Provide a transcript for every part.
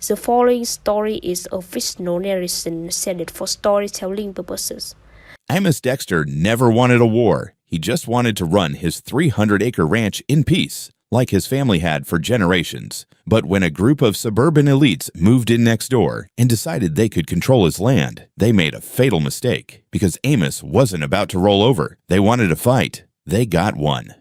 The following story is a fictional narration intended for storytelling purposes. Amos Dexter never wanted a war. He just wanted to run his 300-acre ranch in peace, like his family had for generations. But when a group of suburban elites moved in next door and decided they could control his land, they made a fatal mistake, because Amos wasn't about to roll over. They wanted a fight. They got one.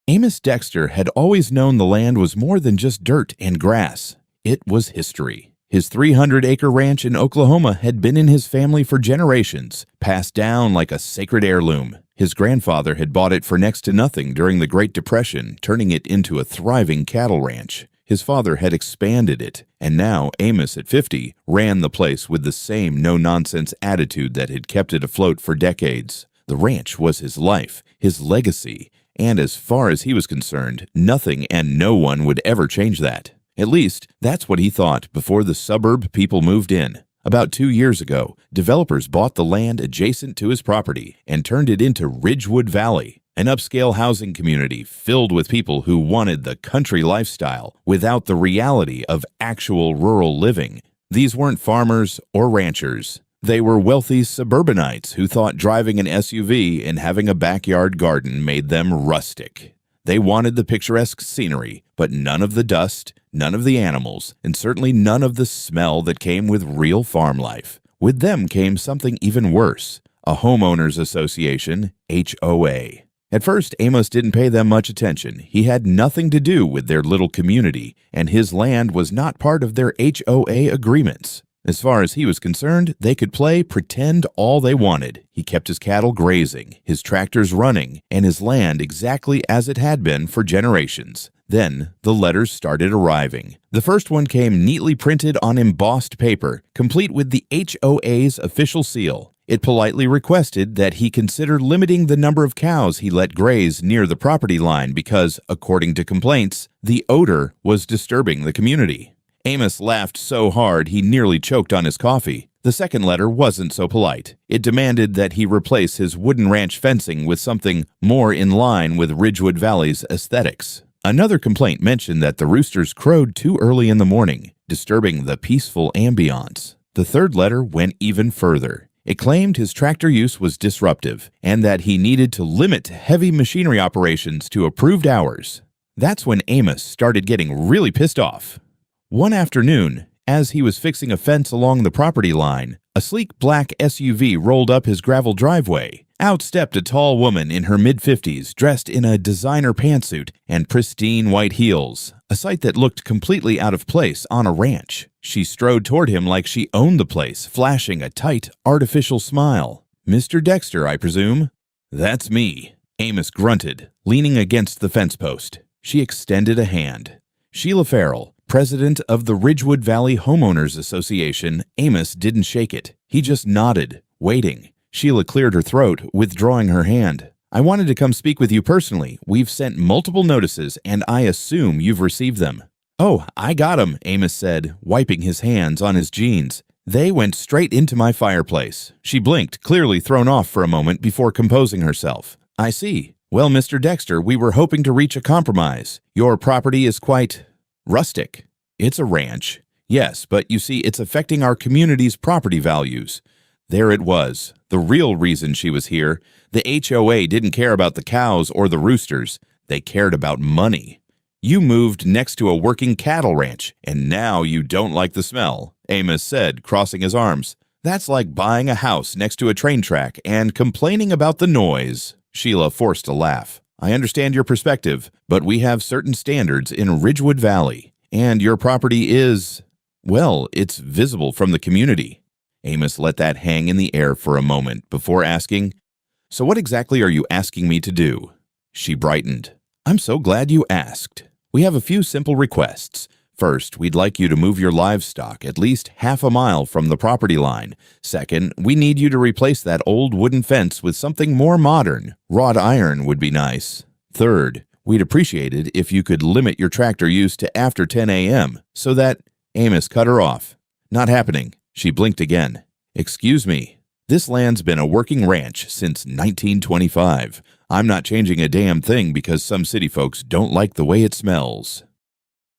Amos Dexter had always known the land was more than just dirt and grass. It was history. His 300-acre ranch in Oklahoma had been in his family for generations, passed down like a sacred heirloom. His grandfather had bought it for next to nothing during the Great Depression, turning it into a thriving cattle ranch. His father had expanded it, and now Amos, at 50, ran the place with the same no-nonsense attitude that had kept it afloat for decades. The ranch was his life, his legacy, and as far as he was concerned, nothing and no one would ever change that. At least, that's what he thought before the suburb people moved in. About 2 years ago, developers bought the land adjacent to his property and turned it into Ridgewood Valley, an upscale housing community filled with people who wanted the country lifestyle without the reality of actual rural living. These weren't farmers or ranchers. They were wealthy suburbanites who thought driving an SUV and having a backyard garden made them rustic. They wanted the picturesque scenery, but none of the dust, none of the animals, and certainly none of the smell that came with real farm life. With them came something even worse, a homeowners association, HOA. At first, Amos didn't pay them much attention. He had nothing to do with their little community, and his land was not part of their HOA agreements. As far as he was concerned, they could play pretend all they wanted. He kept his cattle grazing, his tractors running, and his land exactly as it had been for generations. Then the letters started arriving. The first one came neatly printed on embossed paper, complete with the HOA's official seal. It politely requested that he consider limiting the number of cows he let graze near the property line because, according to complaints, the odor was disturbing the community. Amos laughed so hard he nearly choked on his coffee. The second letter wasn't so polite. It demanded that he replace his wooden ranch fencing with something more in line with Ridgewood Valley's aesthetics. Another complaint mentioned that the roosters crowed too early in the morning, disturbing the peaceful ambiance. The third letter went even further. It claimed his tractor use was disruptive and that he needed to limit heavy machinery operations to approved hours. That's when Amos started getting really pissed off. One afternoon, as he was fixing a fence along the property line, a sleek black SUV rolled up his gravel driveway. Out stepped a tall woman in her mid-50s, dressed in a designer pantsuit and pristine white heels, a sight that looked completely out of place on a ranch. She strode toward him like she owned the place, flashing a tight, artificial smile. "Mr. Dexter, I presume?" "That's me," Amos grunted, leaning against the fence post. She extended a hand. Sheila Farrell, president of the Ridgewood Valley Homeowners Association. Amos didn't shake it. He just nodded, waiting. Sheila cleared her throat, withdrawing her hand. "I wanted to come speak with you personally. We've sent multiple notices, and I assume you've received them." "Oh, I got 'em," Amos said, wiping his hands on his jeans. "They went straight into my fireplace." She blinked, clearly thrown off for a moment before composing herself. "I see. Well, Mr. Dexter, we were hoping to reach a compromise. Your property is quite rustic." "It's a ranch." "Yes, but you see, it's affecting our community's property values." There it was, the real reason she was here. The HOA didn't care about the cows or the roosters. They cared about money. "You moved next to a working cattle ranch, and now you don't like the smell," Amos said, crossing his arms. "That's like buying a house next to a train track and complaining about the noise." Sheila forced a laugh. "I understand your perspective, but we have certain standards in Ridgewood Valley, and your property is, well, it's visible from the community." Amos let that hang in the air for a moment before asking, "So what exactly are you asking me to do?" She brightened. "I'm so glad you asked. We have a few simple requests. First, we'd like you to move your livestock at least half a mile from the property line. Second, we need you to replace that old wooden fence with something more modern. Wrought iron would be nice. Third, we'd appreciate it if you could limit your tractor use to after 10 a.m. so that—" Amos cut her off. "Not happening." She blinked again. "Excuse me. This land's been a working ranch since 1925. I'm not changing a damn thing because some city folks don't like the way it smells."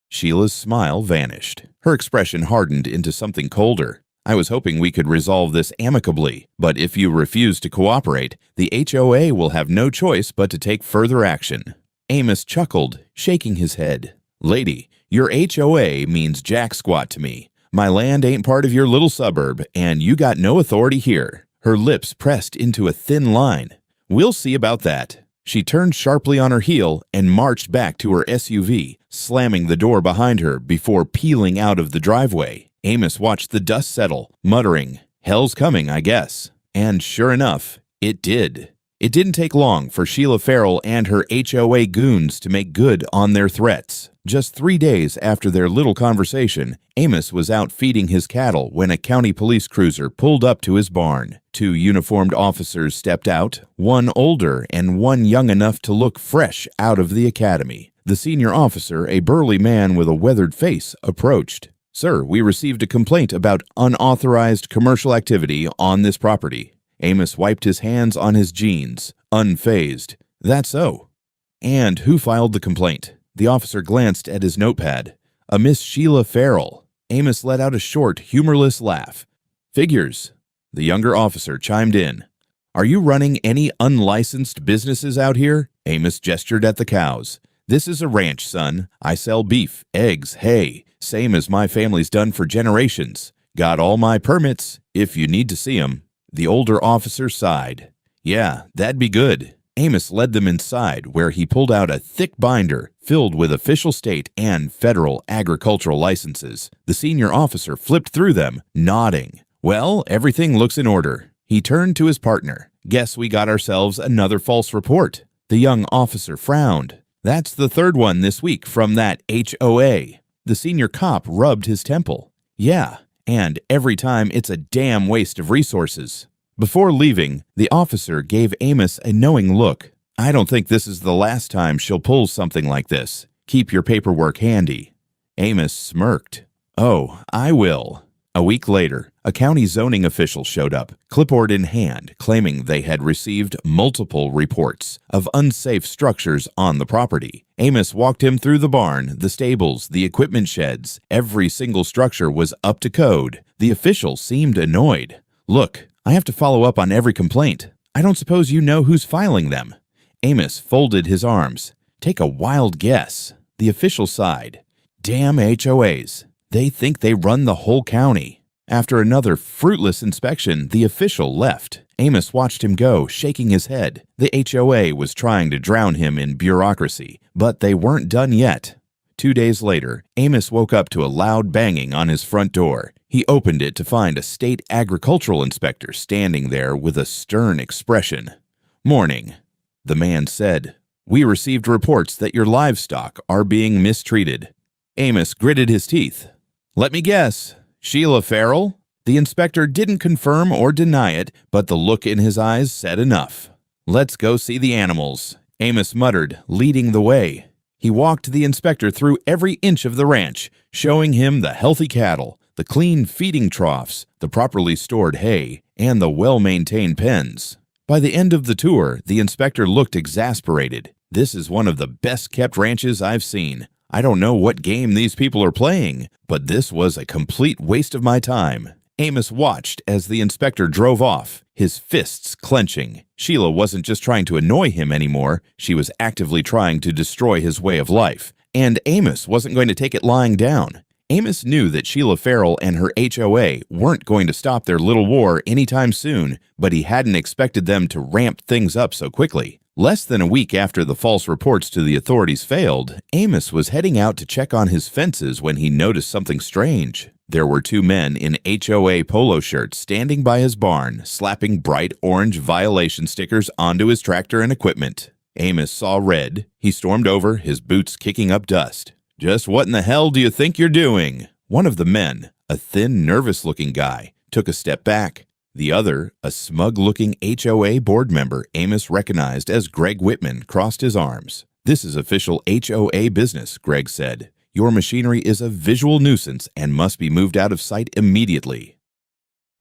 Sheila's smile vanished. Her expression hardened into something colder. I was hoping we could resolve this amicably, but if you refuse to cooperate, the HOA will have no choice but to take further action. Amos chuckled, shaking his head. Lady, your HOA means jack squat to me. My land ain't part of your little suburb, and you got no authority here. Her lips pressed into a thin line. We'll see about that. She turned sharply on her heel and marched back to her SUV, slamming the door behind her before peeling out of the driveway. Amos watched the dust settle, muttering, "Hell's coming, I guess." And sure enough, it did. It didn't take long for Sheila Farrell and her HOA goons to make good on their threats. Just 3 days after their little conversation, Amos was out feeding his cattle when a county police cruiser pulled up to his barn. 2 uniformed officers stepped out, one older and one young enough to look fresh out of the academy. The senior officer, a burly man with a weathered face, approached. "Sir, we received a complaint about unauthorized commercial activity on this property." Amos wiped his hands on his jeans, unfazed. "That's so." "And who filed the complaint?" The officer glanced at his notepad. "A Miss Sheila Farrell." Amos let out a short, humorless laugh. "Figures." The younger officer chimed in. "Are you running any unlicensed businesses out here?" Amos gestured at the cows. "This is a ranch, son. I sell beef, eggs, hay, same as my family's done for generations. Got all my permits, if you need to see 'em." The older officer sighed. "Yeah, that'd be good." Amos led them inside, where he pulled out a thick binder filled with official state and federal agricultural licenses. The senior officer flipped through them, nodding. "Well, everything looks in order." He turned to his partner. "Guess we got ourselves another false report." The young officer frowned. "That's the 3rd one this week from that HOA." The senior cop rubbed his temple. "Yeah, and every time it's a damn waste of resources." Before leaving, the officer gave Amos a knowing look. "I don't think this is the last time she'll pull something like this. Keep your paperwork handy." Amos smirked. "Oh, I will." A week later, a county zoning official showed up, clipboard in hand, claiming they had received multiple reports of unsafe structures on the property. Amos walked him through the barn, the stables, the equipment sheds. Every single structure was up to code. The official seemed annoyed. "Look, I have to follow up on every complaint. I don't suppose you know who's filing them." Amos folded his arms. "Take a wild guess." The official sighed. "Damn HOAs. They think they run the whole county." After another fruitless inspection, the official left. Amos watched him go, shaking his head. The HOA was trying to drown him in bureaucracy, but they weren't done yet. 2 days later, Amos woke up to a loud banging on his front door. He opened it to find a state agricultural inspector standing there with a stern expression. "Morning," the man said. "We received reports that your livestock are being mistreated." Amos gritted his teeth. "Let me guess, Sheila Farrell?" The inspector didn't confirm or deny it, but the look in his eyes said enough. "Let's go see the animals," Amos muttered, leading the way. He walked the inspector through every inch of the ranch, showing him the healthy cattle, the clean feeding troughs, the properly stored hay, and the well-maintained pens. By the end of the tour, the inspector looked exasperated. "This is one of the best-kept ranches I've seen. I don't know what game these people are playing, but this was a complete waste of my time." Amos watched as the inspector drove off, his fists clenching. Sheila wasn't just trying to annoy him anymore, she was actively trying to destroy his way of life. And Amos wasn't going to take it lying down. Amos knew that Sheila Farrell and her HOA weren't going to stop their little war anytime soon, but he hadn't expected them to ramp things up so quickly. Less than a week after the false reports to the authorities failed, Amos was heading out to check on his fences when he noticed something strange. There were 2 men in HOA polo shirts standing by his barn, slapping bright orange violation stickers onto his tractor and equipment. Amos saw red. He stormed over, his boots kicking up dust. "Just what in the hell do you think you're doing?" One of the men, a thin, nervous-looking guy, took a step back. The other, a smug-looking HOA board member Amos recognized as Greg Whitman, crossed his arms. "This is official HOA business," Greg said. "Your machinery is a visual nuisance and must be moved out of sight immediately."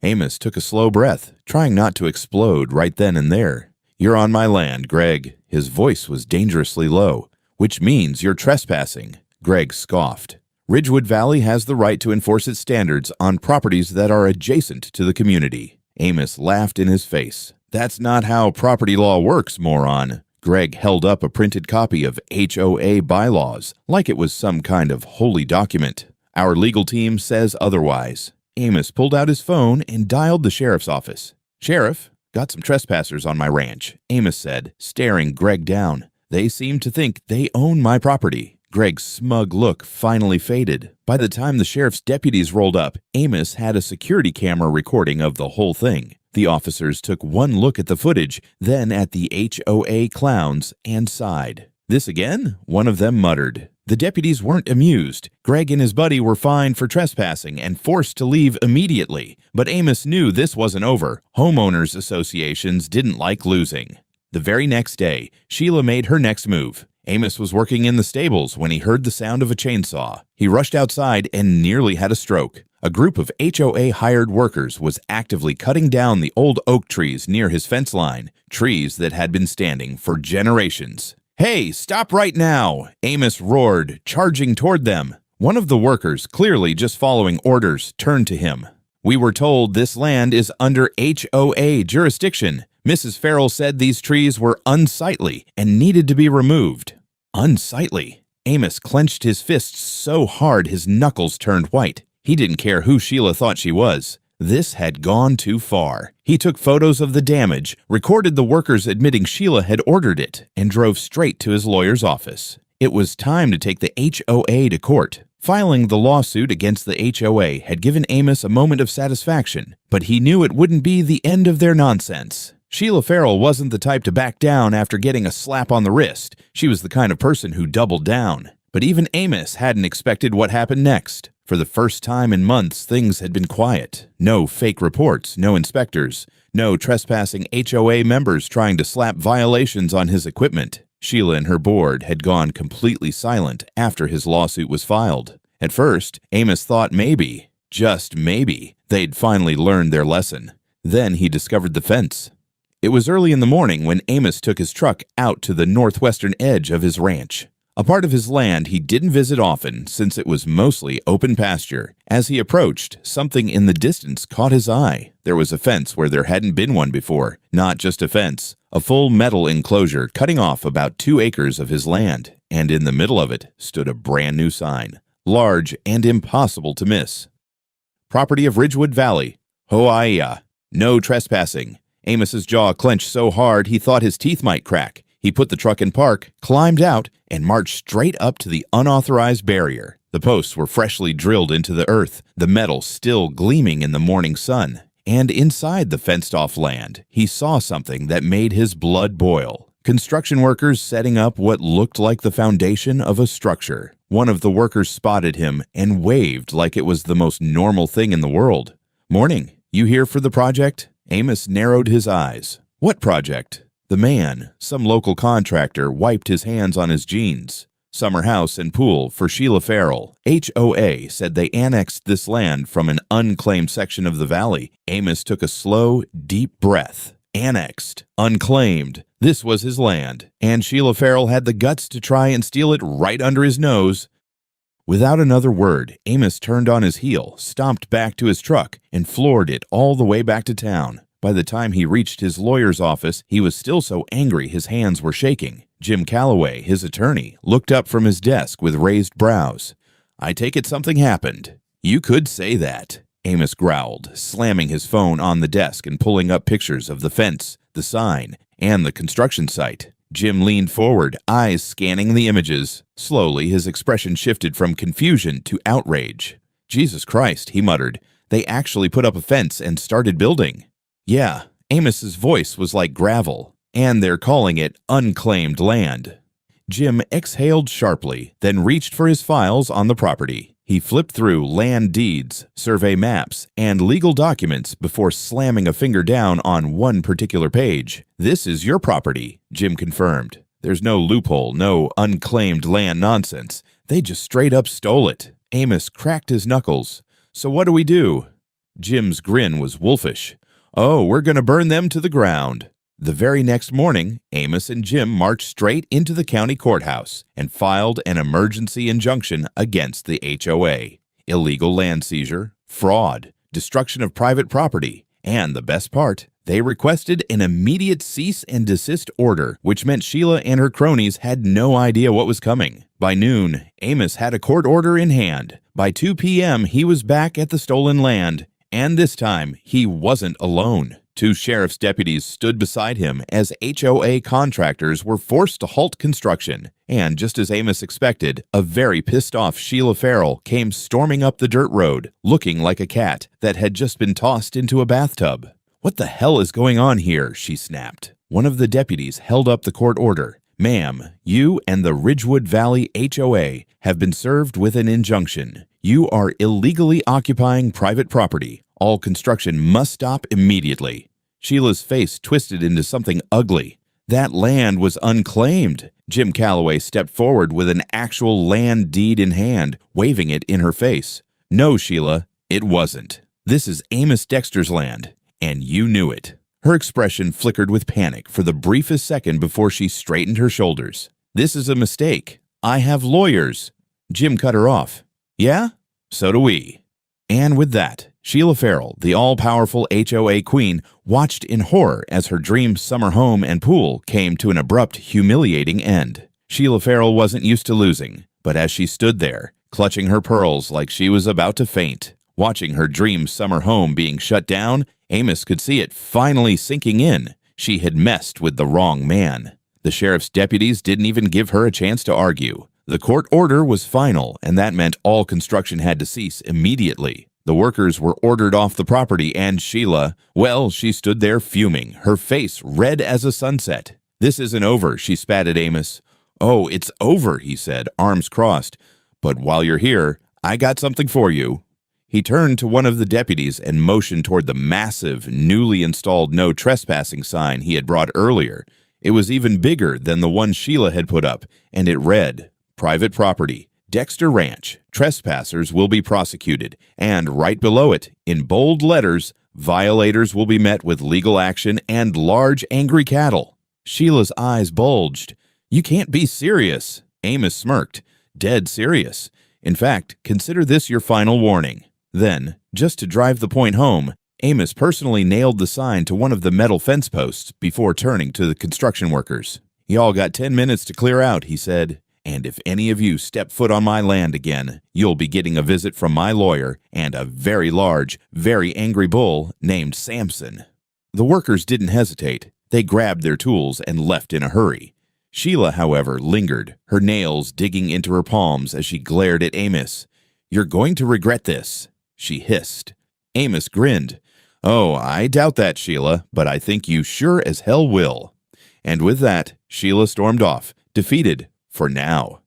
Amos took a slow breath, trying not to explode right then and there. "You're on my land, Greg." His voice was dangerously low. "Which means you're trespassing." Greg scoffed. Ridgewood Valley has the right to enforce its standards on properties that are adjacent to the community. Amos laughed in his face. That's not how property law works, moron. Greg held up a printed copy of HOA bylaws, like it was some kind of holy document. Our legal team says otherwise. Amos pulled out his phone and dialed the sheriff's office. Sheriff, got some trespassers on my ranch, Amos said, staring Greg down. They seem to think they own my property. Greg's smug look finally faded. By the time the sheriff's deputies rolled up, Amos had a security camera recording of the whole thing. The officers took one look at the footage, then at the HOA clowns, and sighed. This again? One of them muttered. The deputies weren't amused. Greg and his buddy were fined for trespassing and forced to leave immediately. But Amos knew this wasn't over. Homeowners associations didn't like losing. The very next day, Sheila made her next move. Amos was working in the stables when he heard the sound of a chainsaw. He rushed outside and nearly had a stroke. A group of HOA hired workers was actively cutting down the old oak trees near his fence line, trees that had been standing for generations. "Hey, stop right now!" Amos roared, charging toward them. One of the workers, clearly just following orders, turned to him. "We were told this land is under HOA jurisdiction. Mrs. Farrell said these trees were unsightly and needed to be removed." Unsightly? Amos clenched his fists so hard his knuckles turned white. He didn't care who Sheila thought she was. This had gone too far. He took photos of the damage, recorded the workers admitting Sheila had ordered it, and drove straight to his lawyer's office. It was time to take the HOA to court. Filing the lawsuit against the HOA had given Amos a moment of satisfaction, but he knew it wouldn't be the end of their nonsense. Sheila Farrell wasn't the type to back down after getting a slap on the wrist. She was the kind of person who doubled down. But even Amos hadn't expected what happened next. For the first time in months, things had been quiet. No fake reports, no inspectors, no trespassing HOA members trying to slap violations on his equipment. Sheila and her board had gone completely silent after his lawsuit was filed. At first, Amos thought maybe, just maybe, they'd finally learned their lesson. Then he discovered the fence. It was early in the morning when Amos took his truck out to the northwestern edge of his ranch, a part of his land he didn't visit often since it was mostly open pasture. As he approached, something in the distance caught his eye. There was a fence where there hadn't been one before. Not just a fence, a full metal enclosure cutting off about 2 acres of his land, and in the middle of it stood a brand new sign, large and impossible to miss. Property of Ridgewood Valley, Hawaii. No trespassing. Amos's jaw clenched so hard he thought his teeth might crack. He put the truck in park, climbed out, and marched straight up to the unauthorized barrier. The posts were freshly drilled into the earth, the metal still gleaming in the morning sun. And inside the fenced-off land, he saw something that made his blood boil. Construction workers setting up what looked like the foundation of a structure. One of the workers spotted him and waved like it was the most normal thing in the world. "Morning. You here for the project?" Amos narrowed his eyes. "What project?" The man, some local contractor, wiped his hands on his jeans. "Summer house and pool for Sheila Farrell. HOA said they annexed this land from an unclaimed section of the valley." Amos took a slow, deep breath. Annexed. Unclaimed. This was his land, and Sheila Farrell had the guts to try and steal it right under his nose. Without another word, Amos turned on his heel, stomped back to his truck, and floored it all the way back to town. By the time he reached his lawyer's office, he was still so angry his hands were shaking. Jim Calloway, his attorney, looked up from his desk with raised brows. "I take it something happened." "You could say that," Amos growled, slamming his phone on the desk and pulling up pictures of the fence, the sign, and the construction site. Jim leaned forward, eyes scanning the images. Slowly, his expression shifted from confusion to outrage. "Jesus Christ," he muttered. "They actually put up a fence and started building." "Yeah," Amos's voice was like gravel. "And they're calling it unclaimed land." Jim exhaled sharply, then reached for his files on the property. He flipped through land deeds, survey maps, and legal documents before slamming a finger down on one particular page. "This is your property," Jim confirmed. "There's no loophole, no unclaimed land nonsense. They just straight up stole it." Amos cracked his knuckles. "So what do we do?" Jim's grin was wolfish. "Oh, we're going to burn them to the ground." The very next morning, Amos and Jim marched straight into the county courthouse and filed an emergency injunction against the HOA. Illegal land seizure, fraud, destruction of private property, and the best part, they requested an immediate cease and desist order, which meant Sheila and her cronies had no idea what was coming. By noon, Amos had a court order in hand. By 2 p.m., he was back at the stolen land, and this time, he wasn't alone. 2 sheriff's deputies stood beside him as HOA contractors were forced to halt construction. And just as Amos expected, a very pissed-off Sheila Farrell came storming up the dirt road, looking like a cat that had just been tossed into a bathtub. "What the hell is going on here?" she snapped. One of the deputies held up the court order. "Ma'am, you and the Ridgewood Valley HOA have been served with an injunction. You are illegally occupying private property. All construction must stop immediately." Sheila's face twisted into something ugly. That land was unclaimed. Jim Calloway stepped forward with an actual land deed in hand, waving it in her face. "No, Sheila, it wasn't. This is Amos Dexter's land, and you knew it." Her expression flickered with panic for the briefest second before she straightened her shoulders. "This is a mistake. I have lawyers." Jim cut her off. "Yeah? So do we." And with that, Sheila Farrell, the all-powerful HOA queen, watched in horror as her dream summer home and pool came to an abrupt, humiliating end. Sheila Farrell wasn't used to losing, but as she stood there, clutching her pearls like she was about to faint, watching her dream summer home being shut down, Amos could see it finally sinking in. She had messed with the wrong man. The sheriff's deputies didn't even give her a chance to argue. The court order was final, and that meant all construction had to cease immediately. The workers were ordered off the property, and Sheila, well, she stood there fuming, her face red as a sunset. "This isn't over," she spat at Amos. "Oh, it's over," he said, arms crossed. "But while you're here, I got something for you." He turned to one of the deputies and motioned toward the massive, newly installed no trespassing sign he had brought earlier. It was even bigger than the one Sheila had put up, and it read, "Private property. Dexter Ranch. Trespassers will be prosecuted." And right below it, in bold letters, "Violators will be met with legal action and large angry cattle." Sheila's eyes bulged. "You can't be serious." Amos smirked. "Dead serious. In fact, consider this your final warning." Then, just to drive the point home, Amos personally nailed the sign to one of the metal fence posts before turning to the construction workers. "Y'all got 10 minutes to clear out," he said. "And if any of you step foot on my land again, you'll be getting a visit from my lawyer and a very large, very angry bull named Samson." The workers didn't hesitate. They grabbed their tools and left in a hurry. Sheila, however, lingered, her nails digging into her palms as she glared at Amos. "You're going to regret this," she hissed. Amos grinned. "Oh, I doubt that, Sheila, but I think you sure as hell will." And with that, Sheila stormed off, defeated. For now.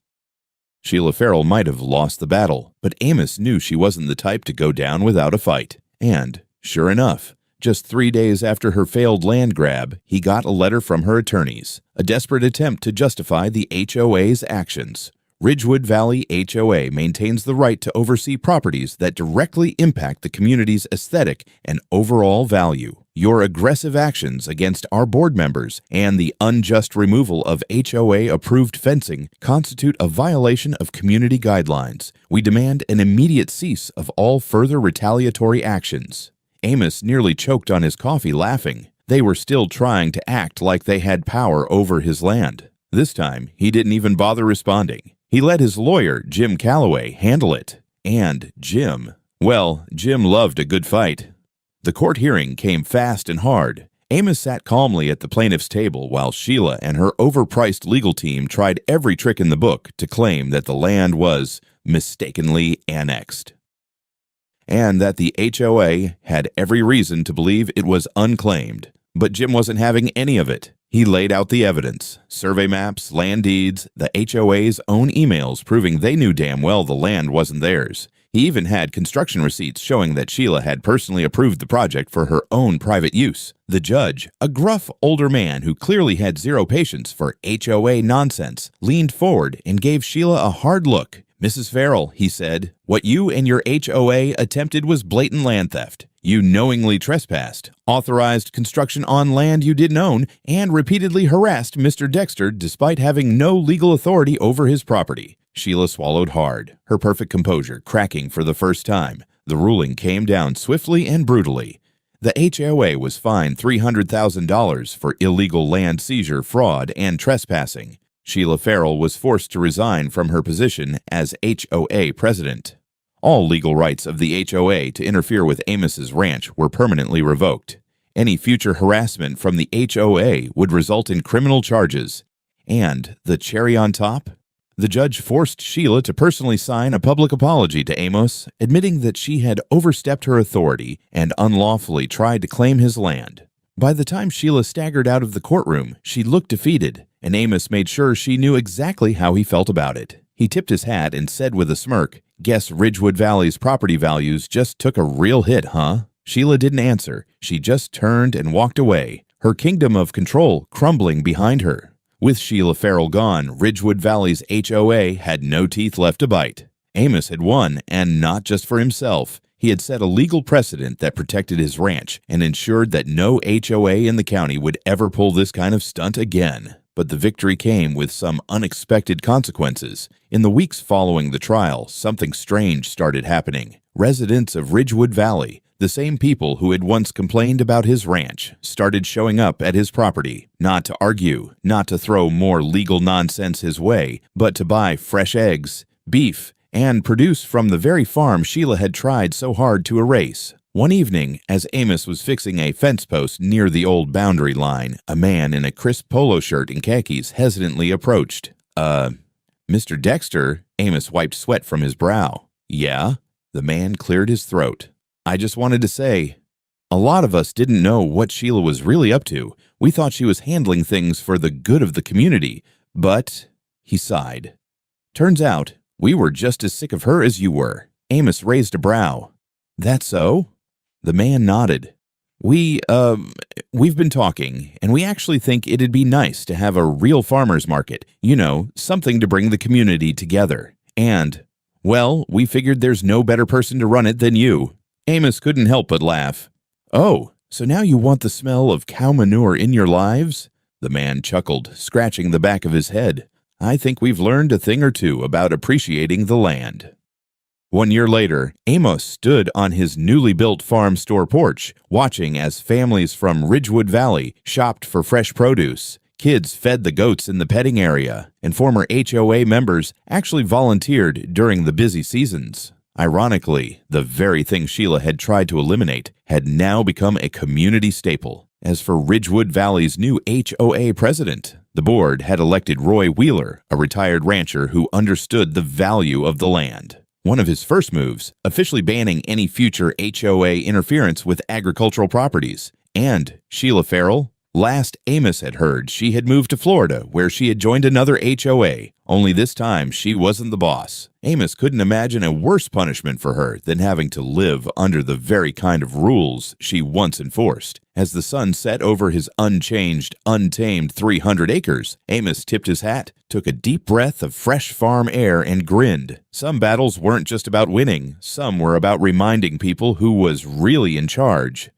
Sheila Farrell might have lost the battle, but Amos knew she wasn't the type to go down without a fight. And, sure enough, just 3 days after her failed land grab, he got a letter from her attorneys, a desperate attempt to justify the HOA's actions. Ridgewood Valley HOA maintains the right to oversee properties that directly impact the community's aesthetic and overall value. Your aggressive actions against our board members and the unjust removal of HOA-approved fencing constitute a violation of community guidelines. We demand an immediate cease of all further retaliatory actions. Amos nearly choked on his coffee laughing. They were still trying to act like they had power over his land. This time, he didn't even bother responding. He let his lawyer, Jim Calloway, handle it. And Jim loved a good fight. The court hearing came fast and hard. Amos sat calmly at the plaintiff's table while Sheila and her overpriced legal team tried every trick in the book to claim that the land was mistakenly annexed, and that the HOA had every reason to believe it was unclaimed. But Jim wasn't having any of it. He laid out the evidence, survey maps, land deeds, the HOA's own emails proving they knew damn well the land wasn't theirs. He even had construction receipts showing that Sheila had personally approved the project for her own private use. The judge, a gruff older man who clearly had zero patience for HOA nonsense, leaned forward and gave Sheila a hard look. "Mrs. Farrell," he said, "what you and your HOA attempted was blatant land theft. You knowingly trespassed, authorized construction on land you didn't own, and repeatedly harassed Mr. Dexter despite having no legal authority over his property. Sheila swallowed hard, her perfect composure cracking for the first time. The ruling came down swiftly and brutally. The HOA was fined $300,000 for illegal land seizure, fraud, and trespassing. Sheila Farrell was forced to resign from her position as HOA president. All legal rights of the HOA to interfere with Amos's ranch were permanently revoked. Any future harassment from the HOA would result in criminal charges. And the cherry on top? The judge forced Sheila to personally sign a public apology to Amos, admitting that she had overstepped her authority and unlawfully tried to claim his land. By the time Sheila staggered out of the courtroom, she looked defeated, and Amos made sure she knew exactly how he felt about it. He tipped his hat and said with a smirk, "Guess Ridgewood Valley's property values just took a real hit, huh?" Sheila didn't answer. She just turned and walked away, her kingdom of control crumbling behind her. With Sheila Farrell gone, Ridgewood Valley's HOA had no teeth left to bite. Amos had won, and not just for himself. He had set a legal precedent that protected his ranch and ensured that no HOA in the county would ever pull this kind of stunt again. But the victory came with some unexpected consequences. In the weeks following the trial, something strange started happening. Residents of Ridgewood Valley, the same people who had once complained about his ranch, started showing up at his property, not to argue, not to throw more legal nonsense his way, but to buy fresh eggs, beef, and produce from the very farm Sheila had tried so hard to erase. One evening, as Amos was fixing a fence post near the old boundary line, a man in a crisp polo shirt and khakis hesitantly approached. Mr. Dexter?" Amos wiped sweat from his brow. "Yeah?" The man cleared his throat. "I just wanted to say, a lot of us didn't know what Sheila was really up to. We thought she was handling things for the good of the community, but," he sighed, "turns out we were just as sick of her as you were." Amos raised a brow. "That so?" The man nodded. We've been talking, and we actually think it'd be nice to have a real farmer's market, something to bring the community together. And, well, we figured there's no better person to run it than you." Amos couldn't help but laugh. "Oh, so now you want the smell of cow manure in your lives?" The man chuckled, scratching the back of his head. "I think we've learned a thing or two about appreciating the land." 1 year later, Amos stood on his newly built farm store porch, watching as families from Ridgewood Valley shopped for fresh produce. Kids fed the goats in the petting area, and former HOA members actually volunteered during the busy seasons. Ironically, the very thing Sheila had tried to eliminate had now become a community staple. As for Ridgewood Valley's new HOA president, the board had elected Roy Wheeler, a retired rancher who understood the value of the land. One of his first moves, officially banning any future HOA interference with agricultural properties. And Sheila Farrell? Last Amos had heard, she had moved to Florida, where she had joined another HOA, only this time she wasn't the boss. Amos couldn't imagine a worse punishment for her than having to live under the very kind of rules she once enforced. As the sun set over his unchanged, untamed 300 acres, Amos tipped his hat, took a deep breath of fresh farm air, and grinned. Some battles weren't just about winning. Some were about reminding people who was really in charge.